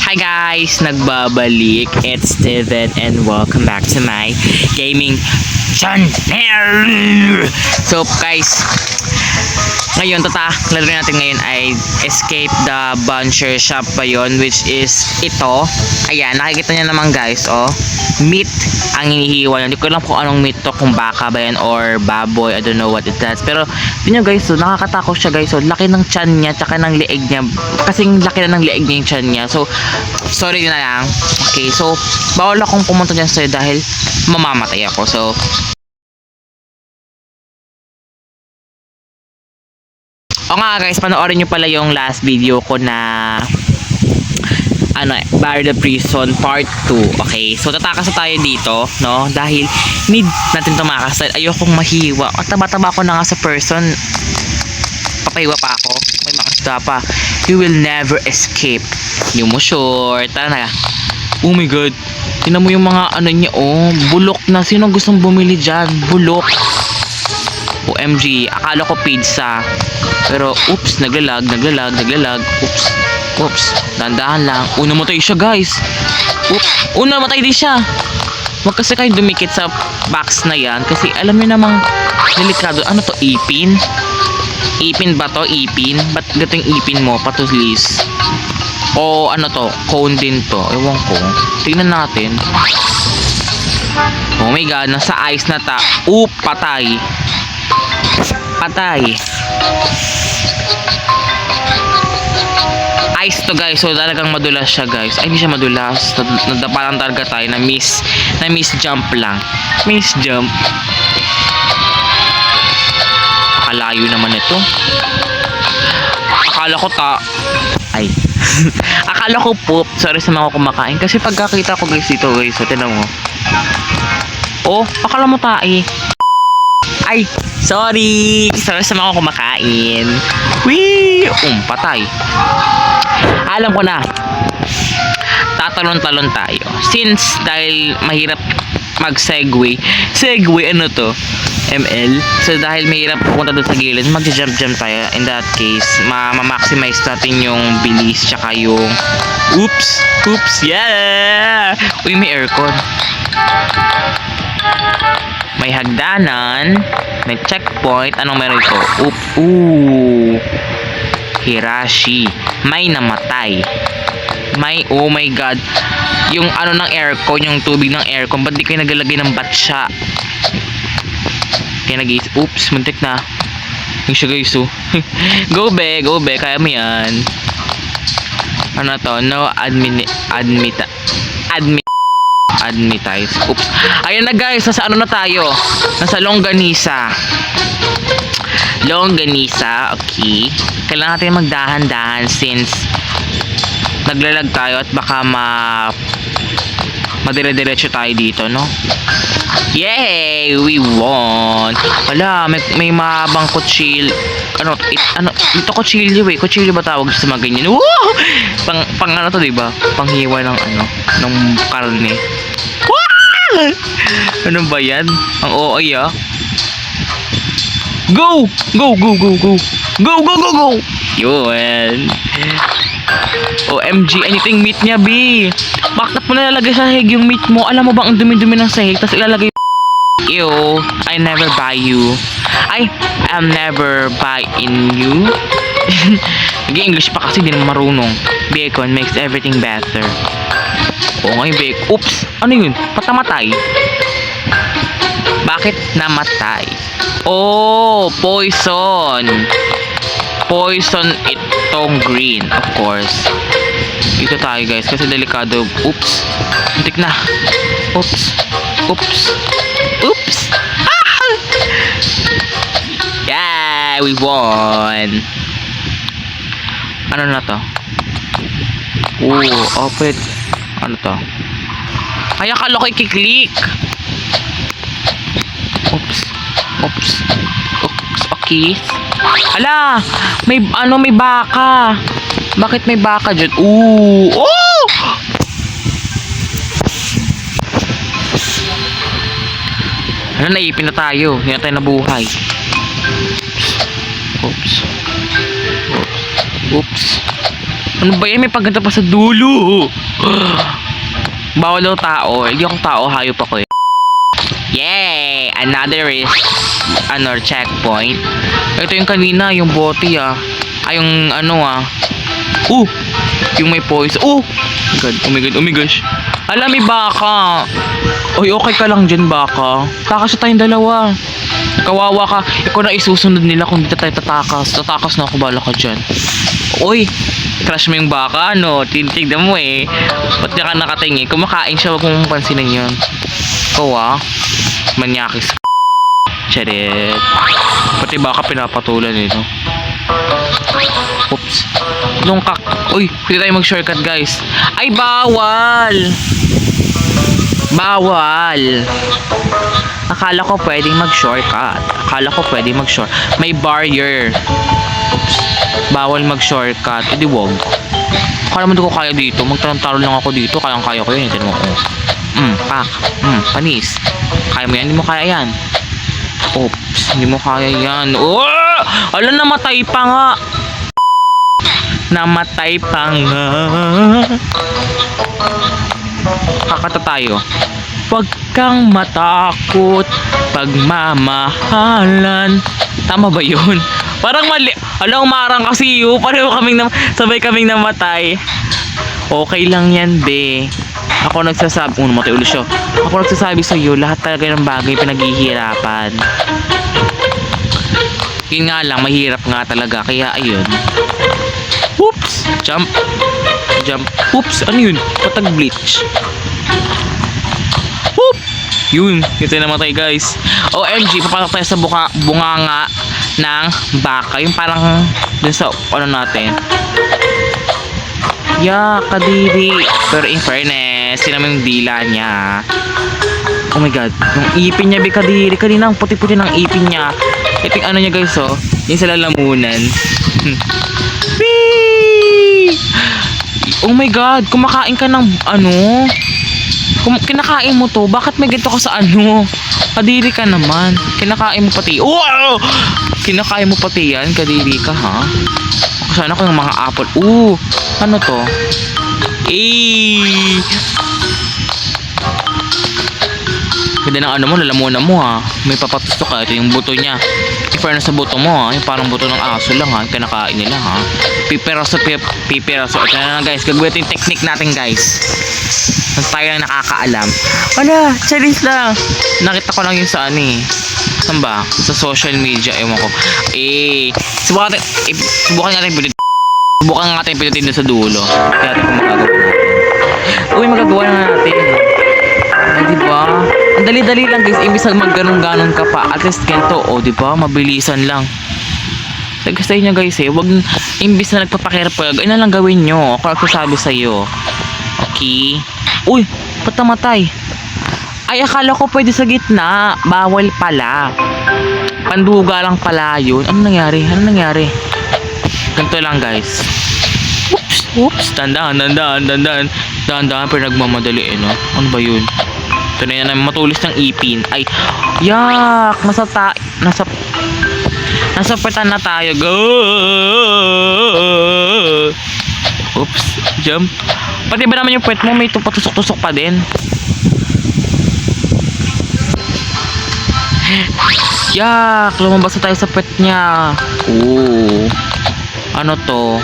Hi guys! Nagbabalik. It's Steven and welcome back to my gaming channel. So guys, ngayon laro natin ngayon ay Escape the Butcher Shop pa yun, which is ito. Ayan, nakikita nyo naman guys, oh. Meat ang hinihiwa. Hindi ko alam kung anong meat to, kung baka ba yan or baboy, I don't know what it is. Pero yun guys, so nakakatakot siya guys. So laki ng tiyan niya, tsaka ng leeg niya. Kasing laki na ng leeg niya yung tiyan niya. So sorry na lang. Okay, so bawal akong pumunta dyan sa'yo dahil mamamatay ako. So o nga guys, panoorin nyo pala yung last video ko na Bar the Prison Part 2. Okay, so tatakas na tayo dito, no? Dahil need natin tumakas. Ayokong mahiwa. At taba-taba ako na nga sa person. Papahiwa pa ako. May makasda pa. You will never escape. Yung mo short. Tara na. Oh my god. Tingnan mo yung mga niya, oh. Bulok na. Sino gustong bumili dyan? Bulok. OMG. Akala ko pizza. Pero, oops. Naglalag. Oops. Dandahan lang. Namatay siya guys. Oops. Namatay din siya. Huwag kasi kayo dumikit sa box na yan. Kasi alam niyo namang delikado. Ano to? Ipin? Ipin ba to? Ipin? Ba't gato yung ipin mo? Patulis. O ano to? Cone din to. Ewan ko. Tingnan natin. Oh my god. Nasa ice na ta. Patay. Patay. Ice to guys, so talagang madulas siya guys. Ay, hindi siya madulas. Nadapalang targa tayo na miss jump lang. Miss jump. Akalayo naman ito. Akala ko akala ko poop. Sorry sa mga kumakain. Kasi pagkakita ko guys dito guys, so tinan mo. Akala mo tae. Ay, sorry sa mga kumakain. Wee! Patay. Alam ko na. Tatalon-talon tayo. Since dahil mahirap mag-segway. Segway, ano to? ML. So dahil mahirap pupunta doon sa gilid, mag-jump tayo. In that case, ma-maximize natin yung bilis tsaka yung oops. Yeah! Uy, may aircon. May hagdanan, may checkpoint. Anong meron ito? Hirashi. May namatay. Oh my god. Yung ng aircon, yung tubig ng aircon, ba't di kayo nagalagay ng batsa? Kaya oops, muntik na. Yung siya guys, Go be, kaya mo yan. Ano to? No admitize. Oops. Ayan na guys, nasa na tayo? Nasa Longganisa. Okay. Kailangan natin magdahan-dahan since naglalag tayo at baka madire-diretso tayo dito, no? Yay! We won! Wala, may mahabang kutsil. Ito kutsilyo eh. Kutsilyo ba tawag sa mga ganyan? Woo! Pang ano to, diba? Panghiwa ng ng karne. Wow! Ano ba yan? Ang OA ah. Go! Yun. OMG, anything meat niya, B. Bakit mo nalalagay sa sahig yung meat mo? Alam mo bang ang dumi-dumi ng sahig? Tapos ilalagay Ew, I never buy you. I am never buying you. Nag-English pa kasi, di naman marunong. Bacon makes everything better. Ngayon bacon. Oops, ano yun? Patamatay. Bakit namatay? Poison. Poison itong green, of course. Dito tayo guys, kasi delikado. Oops. Muntik na. Oops. Yeah, we won. Ano na to? Open. Ano to? Ay, akala ko i-click. Oops. Okay. Hala, may baka. Bakit may baka dyan? Naipin na tayo. Hindi na tayo nabuhay. Oops. Ano ba yan? May pagganto pa sa dulo. Bawal daw tao. Hindi ako tao, hayop ako eh. Yay! Another is checkpoint. Ito yung kanina, yung bote Ay, yung yung may poison. Oh my gosh. Alam, may baka. Oy, okay ka lang dyan, baka. Takas na tayong dalawa. Kawawa ka. Ikaw na isusunod nila kung dito tayo tatakas. Tatakas na ako, bala ka dyan. Oy, crush mo yung baka, Tinitignan mo eh. Ba't niya ka nakatingin? Kumakain siya, wag mong pansinin yun. Ikaw manyakis ka. Charet. Pati baka pinapatulan eh, no? Oops. Lungkak. Uy, pwede tayo mag-shortcut, guys. Ay, bawal! Bawal! Akala ko pwedeng mag-shortcut. May barrier. Oops. Bawal mag-shortcut. E di wag. Akala mo di ko kaya dito. Magtarong-tarong lang ako dito. Kayang-kaya ko yun. Tignan mo ko. Pak. Panis. Kaya mo yan? Hindi mo kaya yan. Oops. Hindi mo kaya yan. Oh! Ala, namatay pa nga. Kakata tayo. Huwag kang matakot, pagmamahalan. Tama ba yun? Parang mali. Ala, umarang kasi yun. Pareho sabay kaming namatay. Okay lang yan, be. Ako nagsasabi, namatay ulit siya. Ako nagsasabi sa'yo, lahat talaga ng bagay pinaghihirapan. Yun nga lang, mahirap nga talaga. Kaya ayun. Oops! Jump. Oops! Ano yun? Patag bleach. Whoop! Yun. Ito na namatay, guys. OMG, papasok tayo sa bunganga ng baka. Yung parang dun sa natin. Kadiri. Pero in fairness, sila mo yung dila niya. Oh my god. Yung ipin niya, kadiri. Kanina ang puti-puti ng ipin niya. Ito yung niya, guys, yung sa lalamunan. Oh my god, kumakain ka ng kinakain mo to, bakit may ganito ka sa kadiri ka naman, kinakain mo pati, kinakain mo pati yan, kadiri ka ha. Sana ko yung mga apple, ano to, ganda ng mo, lalamunan mo ha, may papatusok ka, ito yung buto niya. I-fairness sa buto mo yung parang buto ng aso lang kinakain nila piperaso. Ito na guys, gagawin yung technique natin, guys. Mas tayo lang nakakaalam. Wala, charis lang. Nakita ko lang yung sa saan ba? Sa social media, ewan ko. Subukan natin pinutin sa dulo. Kaya natin kung magagawa natin. Magagawa na natin. Diba? Ang dali-dali lang, guys. Imbis na magganon-ganon ka pa. At least ganito. Diba? Mabilisan lang. Gusto nyo, guys, wag, imbis na nagpapakirap pa, na lang gawin nyo. Ako sabi sa'yo. Okay? Uy! Ba't namatay? Ay, akala ko pwede sa gitna. Bawal pala. Panduga lang pala yun. Ano nangyari? Ganito lang, guys. Oops! Dandan. Pero nagmamadali, no? Ano ba yun? Ito na yan, matulis ng ipin. Ay, yak! Nasa petan na tayo. Go! Oops, jump. Pati ba naman yung pet mo, may patusok-tusok pa din. Yak! Lumabas na tayo sa pet niya. Ano to?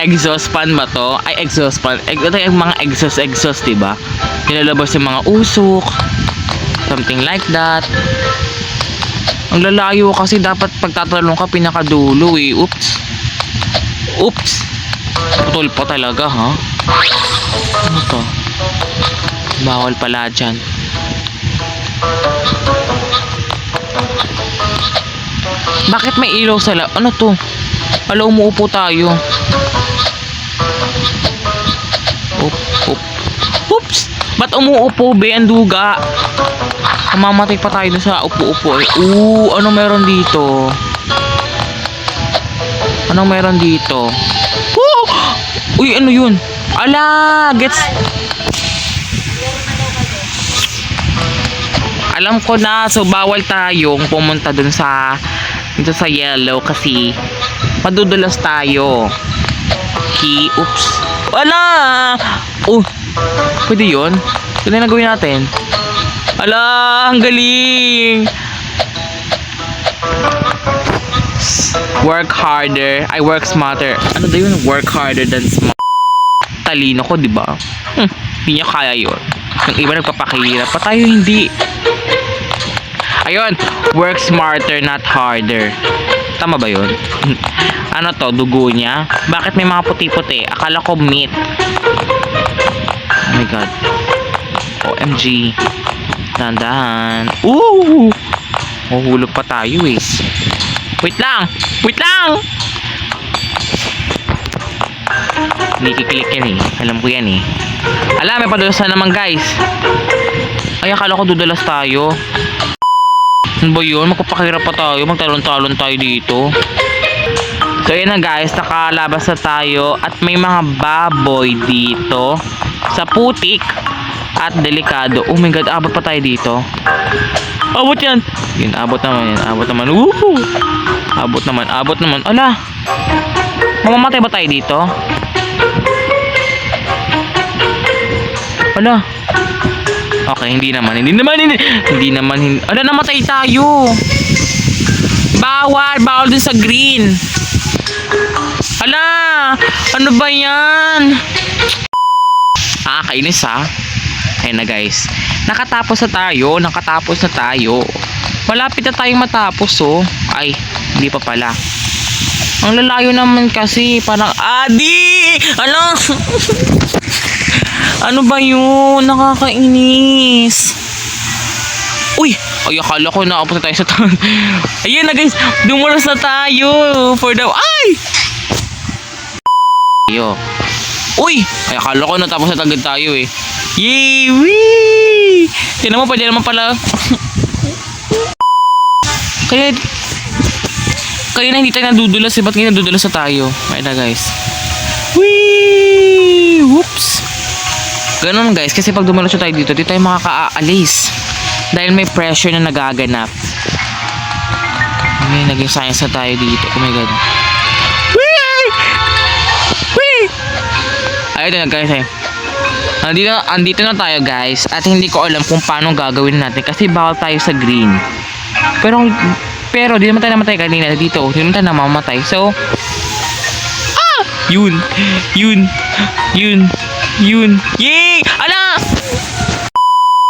Exhaust fan ba to? Ay, exhaust fan. Ito yung mga exhaust, diba? Nilalabas yung mga usok. Something like that. Ang lalayo kasi dapat pagtatalong ka pinakadulo Oops. Putol pa talaga, ha? Ano to? Bawal pala dyan. Bakit may ilaw sa ano to? Hala, umuupo tayo. Oops! Ba't umuupo, be? Ang duga. Mamamatay pa tayo sa upo-upo ano meron dito? Uy, ano yun? Ala! Alam ko na. So, bawal tayong pumunta dun dito sa yellow kasi madudulas tayo. key. Oops. Ala! Oh, pwede yun? Ito na yung gawin natin. Ala, ang galing! Work harder. I work smarter. Ano daw yun? Work harder than smart. Talino ko, di ba? Hindi niya kaya yun. Yung iba nagpapakahirap. Pa tayo hindi. Ayun. Work smarter, not harder. Tama ba yun? Ano to? Dugo niya? Bakit may mga puti-puti? Akala ko meat. Oh my god. OMG. Dandahan. Ooh! Mahulog pa tayo eh. Wait lang! Wait lang! Hindi kiklik yan eh. Alam ko yan eh. Alam, may padulas na naman guys. Ay, akala ko dudulas tayo. Ano ba yun? Magpapakirap pa tayo. Magtalon-talon tayo dito. So yan na guys. Nakalabas na tayo. At may mga baboy dito. Sa putik. At delikado. Oh my god, abot pa tayo dito. Abot yan. Yun, abot naman yan. Abot naman. Woohoo! Abot naman. Abot naman. Ala! Mamamatay ba tayo dito? Ala! Okay, hindi naman. Ala, namatay tayo! Bawal! Bawal dun sa green! Ala! Ano ba yan? Kainis ha. Ayun na guys. Nakatapos na tayo. Malapit na tayong matapos oh. Ay, hindi pa pala. Ang lalayo naman kasi. Parang, Adi! Ano? Ano ba yun? Nakakainis. Uy! Ay, akala ko naapos na tayo sa taon. Ayun na guys. Dumulas na tayo. For the... Ay! Yo. Uy! Ay, akala ko natapos na agad tayo eh. Yay! Wee! Tignan mo, pwede naman pala. Kaya na hindi tayo nadudulas eh. Ba't ngayon nadudulas na tayo? Ayun na guys. Wee! Whoops! Ganun guys. Kasi pag dumalas tayo dito, di tayo makakaalis. Dahil may pressure na nagaganap. May naging science na tayo dito. Oh my god. Wee! Wee! Ayun na guys eh. Andito na tayo guys. At hindi ko alam kung paano gagawin natin. Kasi bawal tayo sa green. Pero di naman tayo namatay kanina dito. Di naman tayo namamatay. So Yun. Yay! Ala!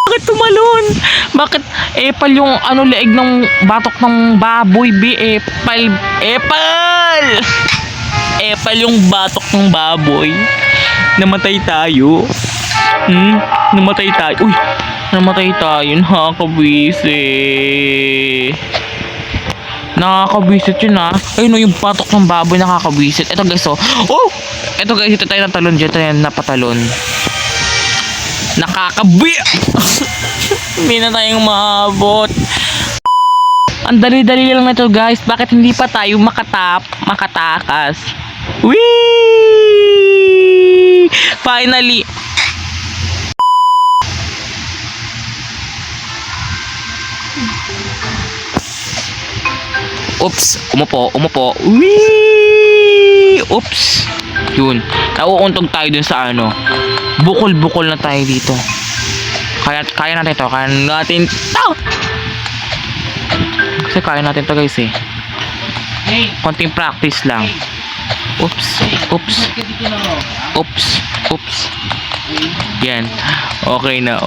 Bakit tumalon? Bakit epal yung leeg ng batok ng baboy? Epal yung batok ng baboy. Namatay tayo. Namatay tayo. Uy! Namatay tayo. Nakakabwisit yun ha. Ayun yung batok ng baboy nakakabwisit. Ito guys oh. Oh! Ito guys, ito tayo natalon dyan. Tayo napatalon. Hindi na tayong maabot. Ang dali-dali lang na ito guys. Bakit hindi pa tayo makatakas? Whee! Finally! Oops! Umupo. Whee! Oops! Yun. Nauuntog tayo dun sa bukol-bukol na tayo dito. Kaya natin to. Kasi kaya natin to guys eh. Konting practice lang. Oops. Yan. Okay na.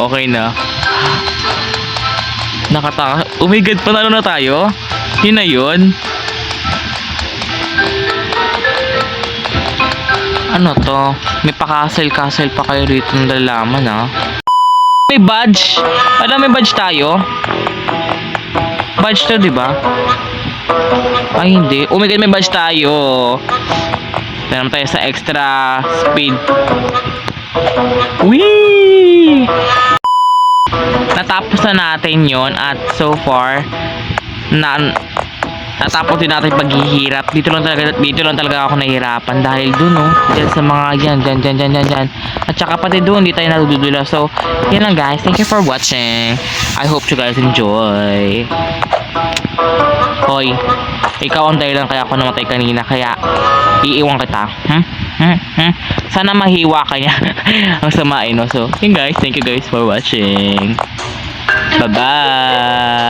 Nakataka. Oh my god, panalo na tayo. Yun na yun. Ano to? May pa-castle pa kayo rito ng lalaman ha. May badge. May badge tayo. Badge to, di ba? Ay, hindi. Oh my god, may badge tayo. Meron tayo sa extra speed. Whee! Natapos na natin yon at so far natapos din natin paghihirap. Dito lang talaga ako nahihirapan dahil dun dyan sa mga dyan. At saka pati dun hindi tayo nadududula. So yan lang guys, thank you for watching. I hope you guys enjoy. Hoy, ikaw ang dahilan kaya ako namatay kanina, kaya iiwan kita. Sana mahiwa ka niya. Ang sama, no? So, yun guys, thank you guys for watching. Bye-bye!